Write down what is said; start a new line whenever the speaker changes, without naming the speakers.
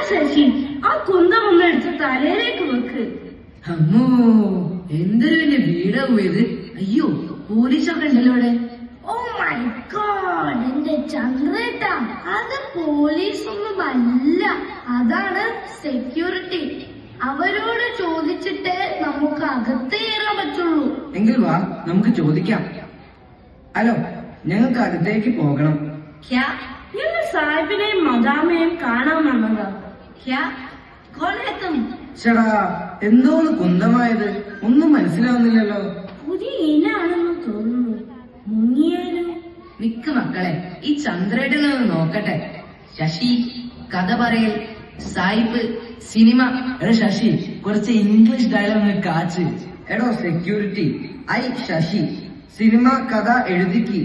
ശശി, ആ കുന്തം ഒന്ന് എടുത്ത് തലയിലേക്ക് വെക്ക്.
അമ്മോ, എന്തൊരു വലിയ വീടാ പോയത്. അയ്യോ, പോലീസൊക്കെ ഉണ്ടല്ലോ ഇവിടെ.
ഓ മൈ ഗോഡ്, എന്റെ ചന്ദ്രേട്ട, അത് പോലീസൊന്നും അല്ല, അതാണ് സെക്യൂരിറ്റി. അവരോട് ചോദിച്ചിട്ടേ നമുക്ക് അകത്ത് കയറാൻ പറ്റുള്ളൂ.
എങ്കിൽ വാ, നമുക്ക് ചോദിക്കാം. ഹലോ, ഞങ്ങൾക്ക് അകത്തേക്ക് പോകണം.
ഞങ്ങൾ സാഹിബിനെയും മദാമയെയും കാണാൻ വന്നതാ.
ചേടാ, എന്തോ കുന്തമായത്, ഒന്നും മനസ്സിലാവുന്നില്ലല്ലോ.
പുതിയ ഇനാണെന്ന് തോന്നുന്നു. മുങ്ങിയാലോ?
മിക്ക മക്കളെ, ഈ ചന്ദ്രേട്ടനൊന്ന് നോക്കട്ടെ. ശശി, കഥ പറയൽ, സായിപ്പ്, സിനിമ. എടോ ശശി, കുറച്ച് ഇംഗ്ലീഷ് ഡയലോഗ് കാച്ച്. എടോ സെക്യൂരിറ്റി, ഐ ശശി, സിനിമ കഥ എഴുതിക്ക്.